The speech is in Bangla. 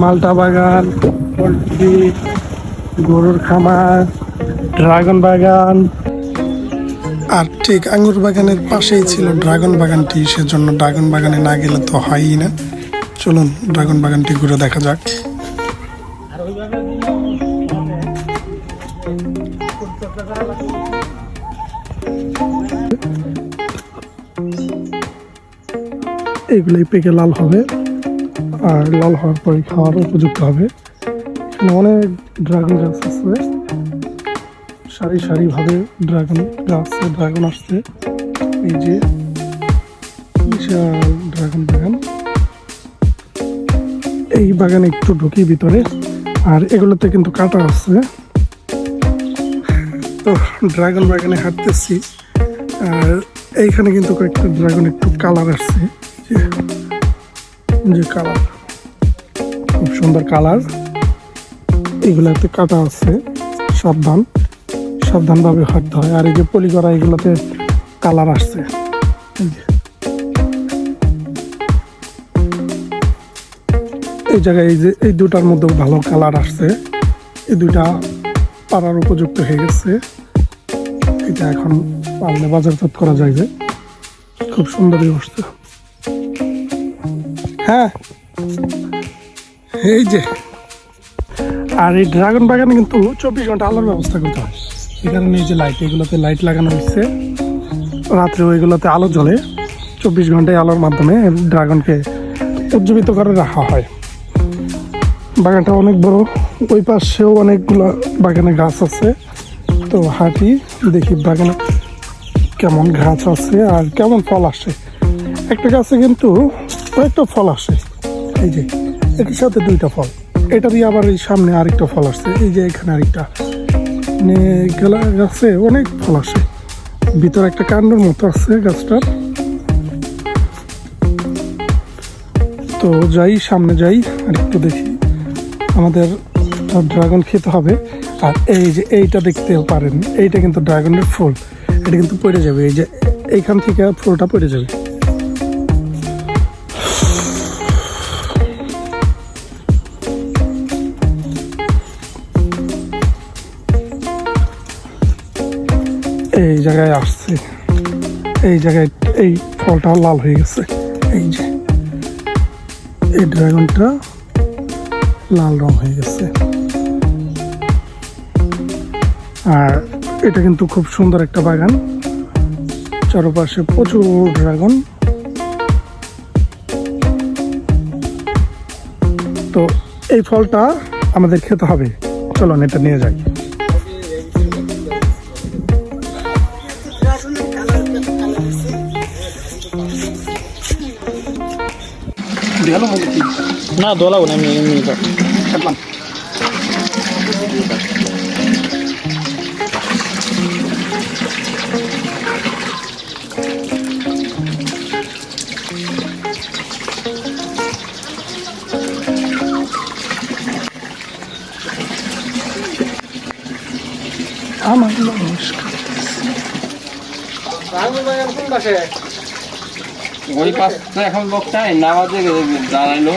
মালটা বাগান, পোলট্রি, গরুর খামার, ড্রাগন বাগান। আর ঠিক আঙ্গুর বাগানের পাশেই ছিল ড্রাগন বাগানটি, সেজন্য ড্রাগন বাগানে না গেলে তো হয়ই না। চলুন ড্রাগন বাগানটি ঘুরে দেখা যাক। এগুলোই পেকে লাল হবে, আর লাল হওয়ার পরে খাওয়ার উপযুক্ত হবে। এখানে অনেক ড্রাগন গাছ আছে, সারি সারি ভাবে ড্রাগন গাছ, ড্রাগন আসছে। এই যে বিশাল ড্রাগন বাগান। এই বাগানে একটু ঢুকি ভিতরে, আর এগুলোতে কিন্তু কাটা আছে। তো ড্রাগন বাগানে হাঁটতেছি, আর এইখানে কিন্তু কয়েকটা ড্রাগন একটু কালার আসছে, যে কালার, খুব সুন্দর কালার। এগুলাতে কাটা আছে, সাবধানভাবে হাঁটতে হয়। আর এই যে পলি করা, এগুলোতে কালার আসছে। এই জায়গায় এই যে এই দুটার মধ্যে ভালো কালার আসছে, এই দুটা পাড়ার উপযুক্ত হয়ে গেছে। এটা এখন পারলে বাজারজাত করা যায়, যে খুব সুন্দরই বসছে। হ্যাঁ, এই যে। আর এই ড্রাগন বাগানে কিন্তু 24 ঘন্টা আলোর ব্যবস্থা করতে হয়। এই কারণে এই যে লাইট, এগুলোতে লাইট লাগানো হচ্ছে, রাত্রে ওইগুলোতে আলো জ্বলে। 24 ঘন্টায় আলোর মাধ্যমে ড্রাগনকে উজ্জীবিত করে রাখা হয়। বাগানটা অনেক বড়, ওই পাশেও অনেকগুলো বাগানে গাছ আছে। তো হাঁটি, দেখি বাগানে কেমন গাছ আছে আর কেমন ফল আসে। একটা গাছে কিন্তু কয়েকটা ফল আসে, এই যে একই সাথে দুইটা ফল। এটারই আবার এই সামনে আরেকটা ফল আসছে, এই যে এখানে আরেকটা। গাছে অনেক ফল আসে। ভিতরে একটা কাণ্ডের মতো আছে গাছটার। তো যাই, সামনে যাই আর একটু দেখি। আমাদের ড্রাগন খেতে হবে। আর এই যে এইটা দেখতেও পারেন, এইটা কিন্তু ড্রাগনের ফুল। এটা কিন্তু পড়ে যাবে, এই যে এইখান থেকে ফুলটা পড়ে যাবে। এই জায়গায় আসছে, এই জায়গায় এই ফলটা লাল হয়ে গেছে। এই যে এই ড্রাগনটা লাল রং হয়ে গেছে। আর এটা কিন্তু খুব সুন্দর একটা বাগান, চারপাশে প্রচুর ড্রাগন। তো এই ফলটা আমাদের খেতে হবে, চলুন এটা নিয়ে যাই। না দোলাবো না, এমনি খেলাম। আমার ওই পাশে এখন লোকটা নামাজে দাঁড়াইলো।